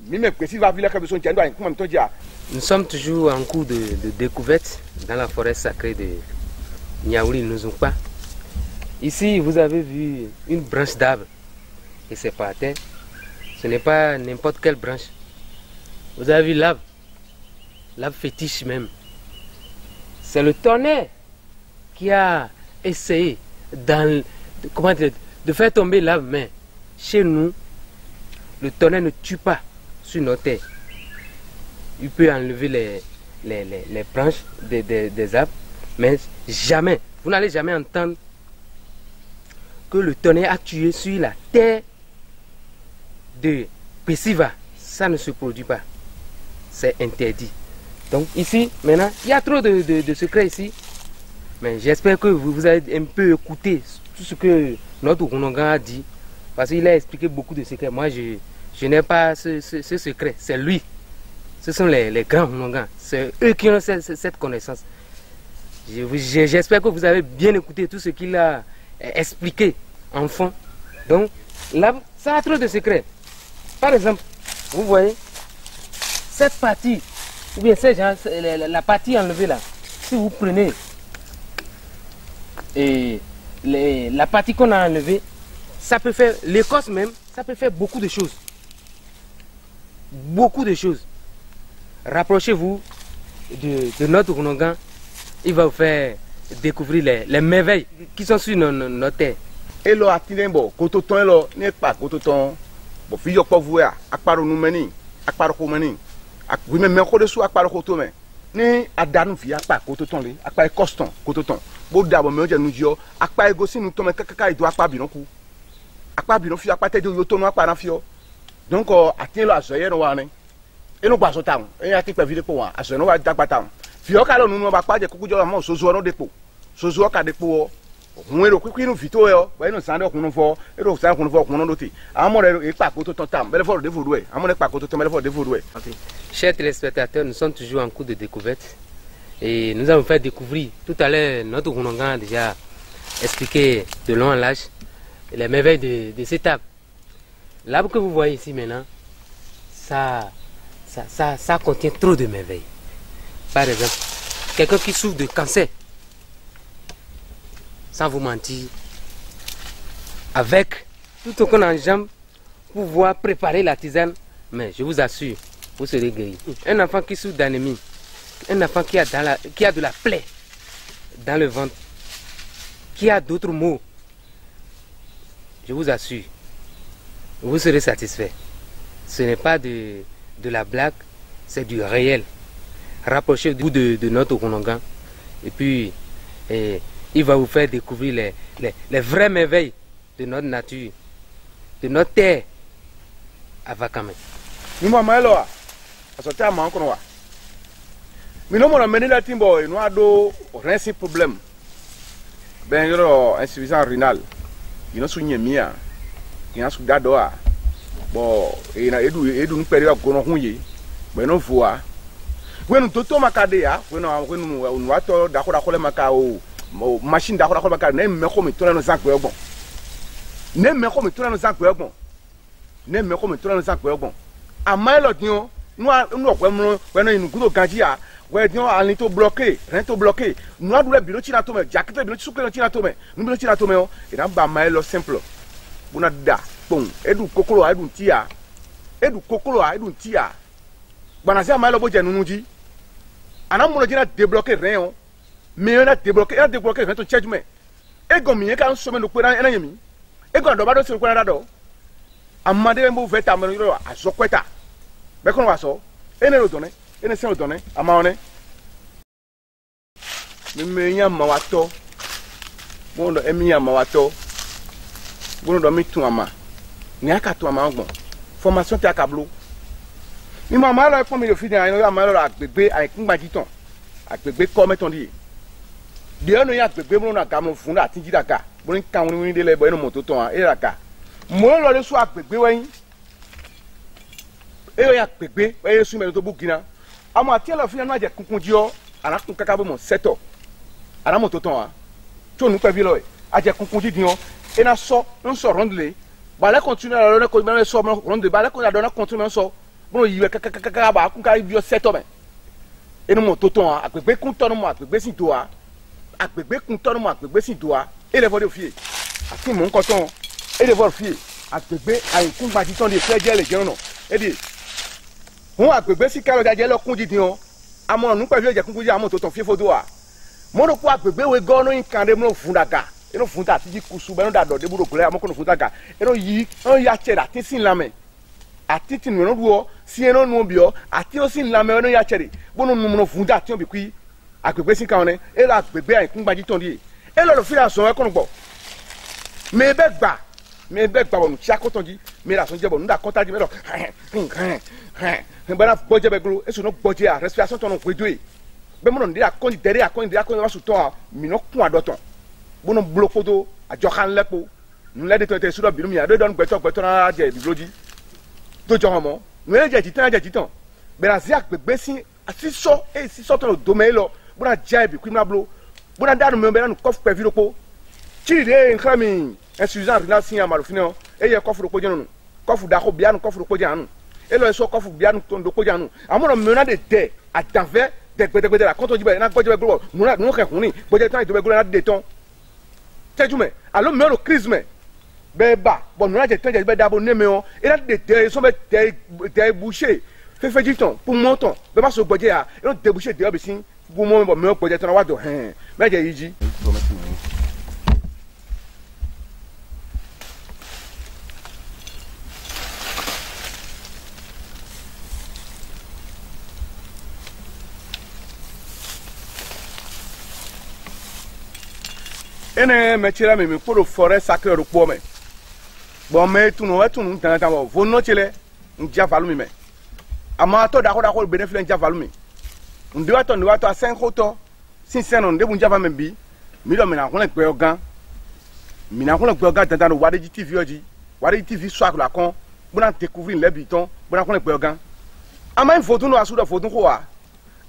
mi me pe si va vile ka fe so je ndo an kun mi to je a. Nous sommes toujours en cours de découverte dans la forêt sacrée de Niaouli Nuzumpa. Ici, vous avez vu une branche d'arbre. Et c'est pas à terre. Ce n'est pas n'importe quelle branche. Vous avez vu l'arbre fétiche même. C'est le tonnerre qui a essayé de faire tomber l'arbre. Mais chez nous, le tonnerre ne tue pas sur nos terres. Il peut enlever les branches des arbres, mais jamais, vous n'allez jamais entendre que le tonnerre a tué sur la terre de Pessiva. Ça ne se produit pas. C'est interdit. Donc ici, maintenant, il y a trop de secrets ici. Mais j'espère que vous avez un peu écouté tout ce que notre Runongan a dit. Parce qu'il a expliqué beaucoup de secrets. Moi, je n'ai pas ce secret. C'est lui. Ce sont les grands Runongan. C'est eux qui ont cette connaissance. J'espère que vous avez bien écouté tout ce qu'il a expliqué en fond. Donc, là, ça a trop de secrets. Par exemple, vous voyez, cette partie, ou bien la partie enlevée là, si vous prenez et la partie qu'on a enlevée, ça peut faire, l'écorce même, ça peut faire beaucoup de choses. Beaucoup de choses. Rapprochez-vous de notre Runongan, il va vous faire découvrir les merveilles qui sont sur notre terre. Et là, Atinembo, Kototon, là, n'est pas Kototon. Bon, fille, pas vous, Akparo nous meni, Akparo Komeni, oui, mais encore dessous, Akparo Kotome. Ni Adanu fi Akpa Kototon, Akpa Coston, Kototon. Bon, d'abord, mais nous disons, Akpa Egosi, nous tomons Kaka, il doit Akpa Binonku. Akpa Binonku, Akpa Tête de Yotono, Akpa Nafio. Donc, Atien la Zoyer, no one. Et nous passons temps, et à qui peut vivre pour moi, à ce nom de Batam. Fioka, nous ne va pas de Kuku de la mort, Sozo no dépôt. Sozo ka dépôt. On est au quick in Vito, ouais, nous sommes en for, et nous sommes en for, mon noté. À mon pas contre ton temps, mais le fort de Voudoué, à mon pas contre ton téléphone de Voudoué. Chers téléspectateurs, nous sommes toujours en cours de découverte et nous avons fait découvrir tout à l'heure, notre Runongan a déjà expliqué de long en large les merveilles de cette arbre. L'arbre que vous voyez ici maintenant, ça contient trop de merveilles. Par exemple, quelqu'un qui souffre de cancer, sans vous mentir, avec tout ce qu'on enjambe pour pouvoir préparer la tisane, mais je vous assure, vous serez guéri. Un enfant qui souffre d'anémie, un enfant qui a de la plaie dans le ventre, qui a d'autres maux, je vous assure, vous serez satisfait. Ce n'est pas de la blague, c'est du réel. Rapprochez-vous de notre Okonongan et puis il va vous faire découvrir les vraies merveilles de notre nature, de notre terre à Vakame. Nous m'avons à ce terme encore. Mais nous avons mené la timbo et nous avons un problème. Ben, il y a insuffisance rénale. Il y a un souvenir mien. Il y a un souvenir d'oa. Bon, il y a une période qu'on a eu. Ben, nous voyons. When nous toto makadea, when nous wato d'accord makao, machine d'accord makao, nem me comme tout dans nos sacs bon. Nem me comme tout dans nos sacs bon. Nem me comme tout dans nos sacs bon. A mailo dio, nous when nous kudo kanjia, when dio alito bloqué, rento bloqué. Nous avons le bureau china tome, jacket le bureau souple china tome. Nous bureau china tome, et nan ba mailo simple. Buna da, bon, edu kokolo edu tia. Edu kokolo edu tia. Banazia mailo boje nunuji. Ana mo jina débloquer rien mais on a débloqué rien to charge me e go mi kan so me no pera ena yemi e go do ba do se ko na do amade mo veta me ro aso kweta be ko wa so ene ro done ene se ro done ama one me nya ma wato mo ndo emi nya ma wato mo ndo mi tun ama ni aka tun ama ngbon formation ti aka blo ni mama la ko mi yo fi ni ayo ma lo agbegbe aikungba titan agbegbe ko meton di de onu ya agbegbe mo na ka mo fun ati jidaka bo ni kan woni de le bo eno moto ton e raka mo lo le so agbegbe weyin e yo ya agbegbe we yesu me to bukina amo ati lo fi na je kunkun ji o ara kun kaka bo mo seto ara moto ton a to nu pe bi lo e a je kunkun ji din o e na so n so rondle ba le continue la lo ko me so rondle ba le ko la do na continue so bon yiwe kaka ba kun ka bi o seto me enu mo to ton agbegbe kun ton mo agbegbe sin to a agbegbe kun ton mo agbegbe sin to a e le fo fie ati mo nko ton e le fo fie agbegbe ayin kun gba ti ton de fe je le je no e di won agbegbe si ka lo jaje lo kun didin o amo nu pe fi je kun ji amo to ton fie fodo a mo ro ko agbegbe we go no nkan de mo fun daga e no fun ta ti ji kusu be no da do de buro ko le amo ko no fun daga e no yi on ya che da tin sin lame ati tin no ruo si eno nu bi o ati o sin lame no ya chere bonu nu no fun da ti o bi kui agbegbe sin ka one e la agbegbe ai kun gbaji ton di e lo fi aso e ko gbo me be gba wonu ti akoton di me la so je bo nu da konta di me lo ba na boje be glo e so no boje a respiration ton no kwedo e be mo no ndi akon wa su ton mi no kun adoton bonu blokodo ajo kan lepo nu le de to te su do bi mi ado don gbeto na je bi loji to jo mo nu e je titan be la zi agbegbe sin asiso e siso ton do me lo buna jaibi kwimna blo buna danu me be na kof pe viropo chiri nkan mi insuffisance rénale sin amarofino e ye kofu ropo jenu kofu da ko bianu kofu ropo janu e lo so kofu bianu ton do ko janu amono me na de adanve de gbedegbe la konto jibe na goje be glo nu ke kunni boje tan do be glo na de ton tejume alo me lo crise me be ba bon nu na je tan je be dabo neme o e na de so be de boucher fefe jiton pour monton be ma so goje a e no de boucher de obisin bu mo me o goje tan wa do me je yiji ene me chira me pour forêt sacrée ro po me bon me tunu tan bo vo no chele nja valu me ama to da ko benefit nja valu me ndiwa to a 5 hoto sincero nde bu nja va me bi mi do me na ko le pe ogan tan no wade TV oji wade TV so akula kon bu na découvrir le biton bu na ko le pe ogan ama info no asu do fo tun ko wa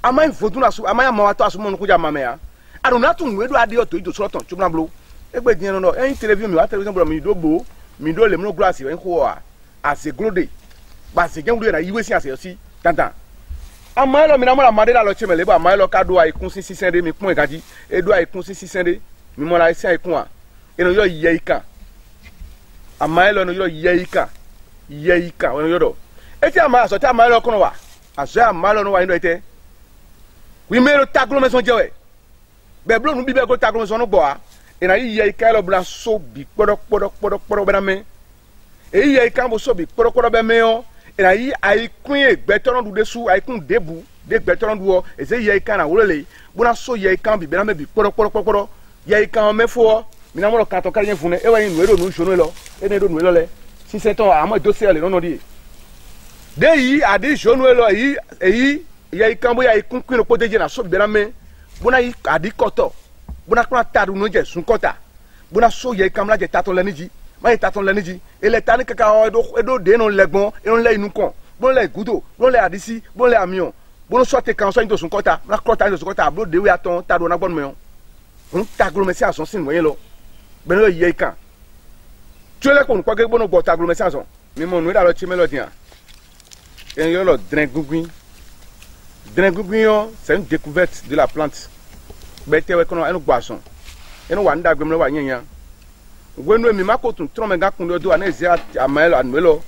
ama info tun asu ama ya ma wa to asu mo no ko ja ma me ya aduna tun we do ade o to ido so ton chubna blo egbe din no en television mi wa television bro mi do le mo glass en ko a ase glode ba se gen na yiwe si ase si tantan Amaelo mina mola madela lo cheme leba amaelo ka do aikun 600 de mi kun e kaji e do aikun 600 de mi mola isi aikun a eno yo yeika amaelo no yo yeika ono yo do eti ama so ti amaelo kono wa aso amaelo no wa ndo ete wi mero taglo meson jewe be blo nu bi be go taglo meson no gbo a ena yeika lo bla so bi podo bena me e yeika bo so bi podo be me o ena yi aikun e gbetono du desu aikun debu de gbetono du o eze yeika na wolele bona so yeika bi bena me bi podo yeika me fo mina mo ka to ka yen fune e wa yin no nu shono lo e ne do nu lo le si se ton amo dossier le no di de yi adi shono lo yi yeika bo aikun kun ko deje na so bi bena me bona yi adi koto bona kwa tadu no je sun kota bona so yeika mla je taton le niji ma yi taton le niji ele tani kaka edo de no legbon e no le inu kon bon le gudo bon le adisi bon le amion bon so te kan so into sun kota na kota into sun kota blo de we aton tadu na gbon me on taglo me si ason sin wo lo beno yeika tu le kon kwa ge bono bo taglo me si ason mi mo nu da lo chi melody an en yo lo dren gugun yo c'est une découverte de la plante bete we kono enu gbason enu wa nda gbemlo wa yenya gwenu mi makotun trome ga kun do ana ezia amaelo anuelo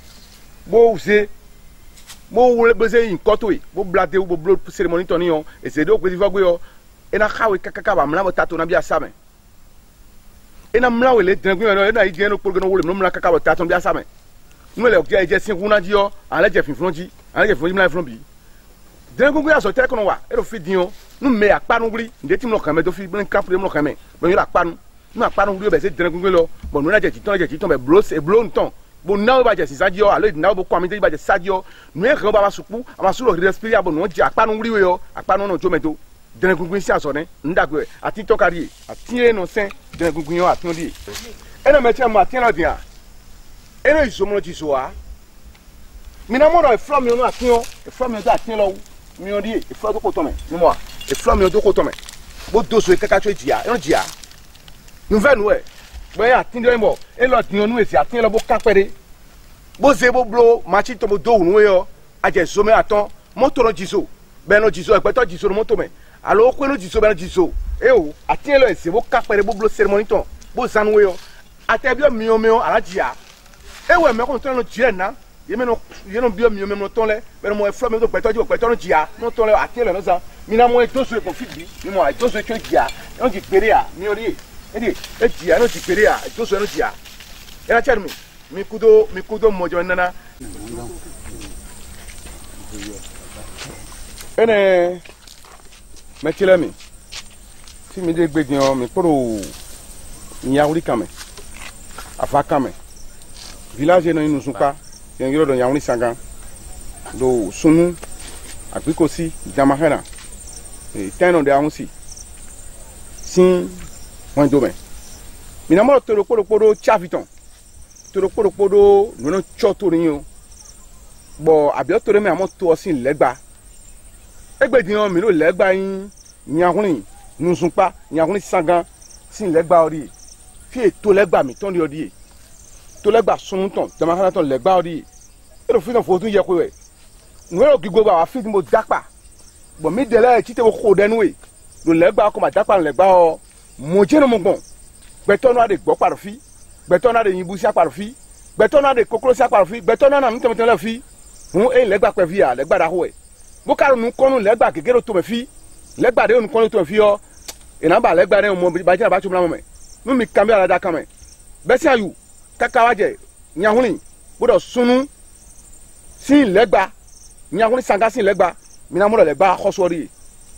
bo uze bo wole beze yin koto e bo blade bo blo ceremony toni yo ese do ko diva yo ena khawe kakaka ba mla tato na bia same ena mla we le drengu yo ena ije no porgo no wole no mla kakaka ba tato bia same no le oje je sin kuna ji yo ale je finfronji ale je finfronji mla finfronji drengu ya so tere kono wa e do fi din yo no me apanu guri nde tim no kan me do fi blen kap de mo kan me bo yo apanu no apanu guri be se drengu lo bo no na je titon be blo e blo nton bo na ba je sisadio ale na bo kwa mi je ba je sadio no e kan ba ba supu ama su lo respirer bo no je apanu guri we yo apanu no jometo drengu si aso ne ndagwe ati tokari ati eno sen drengu yo ati ndi ena me che ma ati na dia eno isomo ti so a mina mo do e from yo no ati yo e from yo do ati lo mi on di e from do ko to me ni mo e from yo do ko to me bo do so e kaka cho jia eno jia nu ve nu e bo ya ati ndo mo e lo ti onu e si ati lo bo ka pere bo ze bo blo machi to mo do nu yo aje so me aton moto no jiso be no jiso e pe to jiso no moto me alo ko no jiso be no jiso e o ati lo e si bo ka pere bo blo ceremony ton bo sanu yo ate bi o mi o alajia e we me ko ton no jia na ye no bi o mi o me ton le be mo e flo me do pe to no jia no ton le ati lo no sa mi na mo e to so e ko fit bi mi mo e to so e cho jia no ji pere a mi ori e jia no ji pere a to so no jia e na cher mi kudo mojo nana ene metile mi ti mi de gbegin mi poro nyawuri kame afa kame village no inu sunpa yen yoro do nyawuri sangan do sunu agbikosi jamahena e teno de amusi sin won do me mi na mo toro poro chaviton toro poro no choto rin o bo abi toro me amo to sin legba egbedin mi lo legba yin nyawuri nusunpa nyawuri sangan sin legba ori fi to legba mi ton di odi to legba sunu ton jamahena ton legba ori e do fi ton fo tun ye ko we nwero gigbo ba wa fi mo dapa bo mi dele ti te wo ko denu we do legba ko ma dapa legba o mo je no mo gbon gbetonu ade gbo paro fi gbetonu ade yinbu si aparo fi gbetonu ade kokoro si aparo fi gbetonu na mi temo tele fi fun e legba pe fi a legba da ho e bo karu nu konu legba gegero to me fi legba de nu konu to me fi o ina ba legba de mo ba je ba chu mo me nu mi kambi ala da kame be si ayu kaka waje nyahuni bodo sunu sin legba nyahuni sanga sin legba mi na mo legba khosori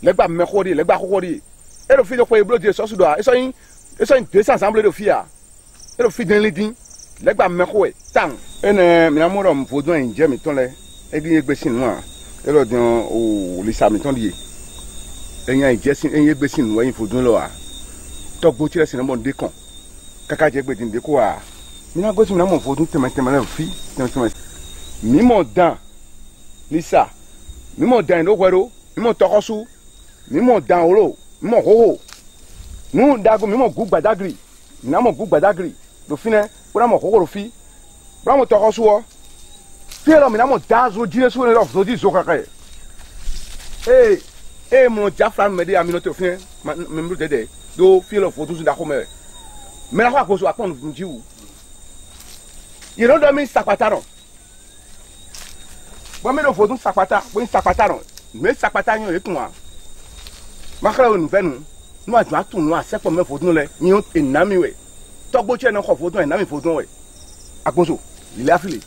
legba me khori legba khori e do fi do pe bloje so sudo a e so yin deux ensemble de fia e do fi den lidin legba me khoe tang ene mi na mo ro fodun en je mi ton le e din egbe sin nu a e lo din o li sa mi ton die eyan ijesin eyan egbe sin nu yin fodun lo a to gbo tire sin mo de kan kaka je gbe din de ko a mi na go sin na mo fodun teme le fi teme mi mo dan lisa mi mo dan lo gwero mi mo tokosu mi mo dan oro mi mo hoho nu dago mi mo gu gbadagri mi na mo gu gbadagri do fine bra mo hoho ro fi bra mo tokosu o fi ro mi na mo dan zo jire so le lo zo di zo kaka mon Jafran me dit à minote fin, même de do feel of photos da home. Mais la fois à qu'on dit où. Il don't dormir sapataron. Bon mais le photo sapata, bon sapataron. Mais sapata yon et moi. Makala nous fait nous a doit tout nous a c'est comme photo là, ni on enami we. Togbo che na photo enami photo we. Akoso, il est affilé.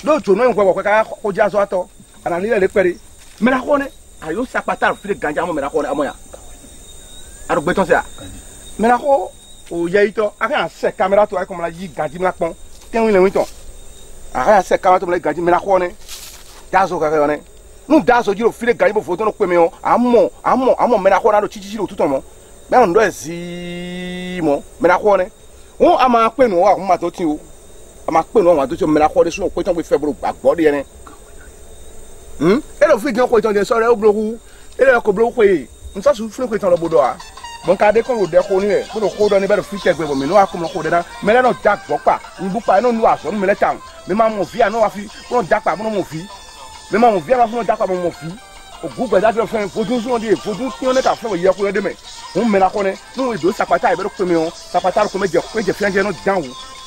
L'autre non on quoi ko jazo ato. Ana ni le pere. Mais la kone ayo sapata file ganja mo me la kone amoya. Aro beton ça. Mais la ko o yaito aka se caméra to comme la yi ganji la pon. Ten wi le witon. Aka se caméra to la ganji me la kone. Dazo ka yone. Nous dazo jiro file ganji bo photo no pe me on. Amo me la kone do chichi lo tout on. Mais on doit si mo me la kone. On ama pe no wa ma to tin o. Ama pe no wa to me la kone so ko ton we febro agbode yen. Et le fait qu'on est sur le bloc, et le bloc, on s'en souvient qu'on est dans le boudoir. Mon cadet qu'on le déconne, pour le code on est bien le fric avec vous, mais nous comme le code là, mais là non jack pas, on bouge pas, non nous on met le temps, mais maman vient non affi, on jack pas, mon fille, mais maman vient on jack pas mon fille. Au groupe là je fais faut tout on dit, faut tout on est à faire hier pour demain. On met la connaît, nous deux sapata et le premier, sapata le comédien, je fais un dans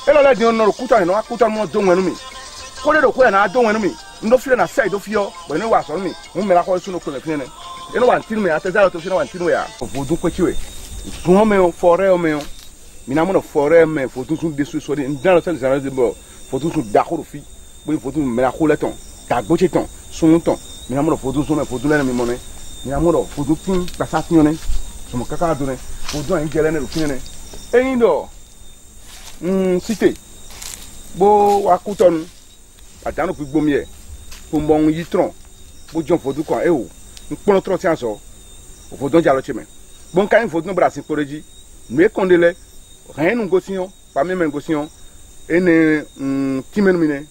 et là dit on le couteau non couteau mon don ennemi. Kole do ko na don ennemi. Ndo file na side do fio, bo ni wa so mi. Mo me la ko so no ko le fine ne. E no wa tin me ateza to fine wa tin we ya. Fo dun ko chiwe. Sumo me o fore o me o. Mi na mo no fore me fo tun sun de so so de ndaro se se de bo. Fo tun sun da ko ro fi. Bo fo tun me la ko le ton. Ta go che ton, sun ton. Mi na mo no fo tun sun me fo tun le mi mo ne. Mi na mo no fo tun tin pa sa tin ne. So mo kaka do ne. Fo tun en gele ne ro fine ne. E ndo. Cité. Bo wa kuton. Atano pi gbomie po mbon yitron bo jon fodu kan e o npon tron ti anso o fodon jalo cheme bon kan fodu no brasin poreji me kondele ren nu gosion pa me men gosion ene timen mine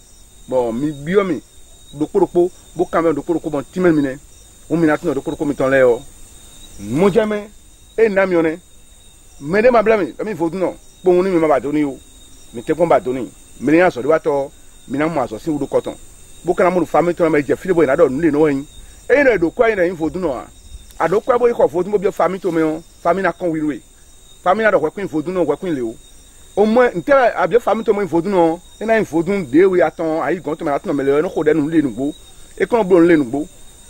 bon mi biomi do koropo bo kan do koropo bon timen mine o mi natno do koropo mi ton le o mo jeme e na mi one me de ma blami mi fodu no bo ni mi ma ba do ni o mi te pon ba do ni me ni anso de wa to mina mo aso sin wudo cotton bo kana mo family to na me je fili boy na do nle no yin e na do kwa yin na info du no a ado kwa boy ko fo du mo bi family to me on family na kon wirwe family na do kwa info du no kwa kun le o mo nte abi family to mo info du no e na info du de we aton ayi gon to me aton me le no ko de nu le nugbo e kon blo nle nugbo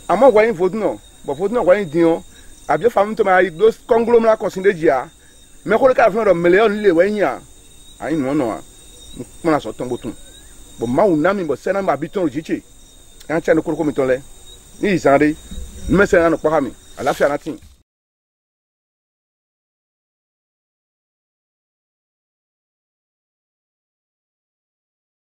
amo kwa info du no bo fo du no kwa yin din o abi family to me ayi those conglomerate consider jia me ko le ka fun do me le nle we yin a ayi no no a mo na so ton botun bon ma unami bo sena ma biton jichi an cha no ko mi ton le ni izande me sena no pa mi alafia natin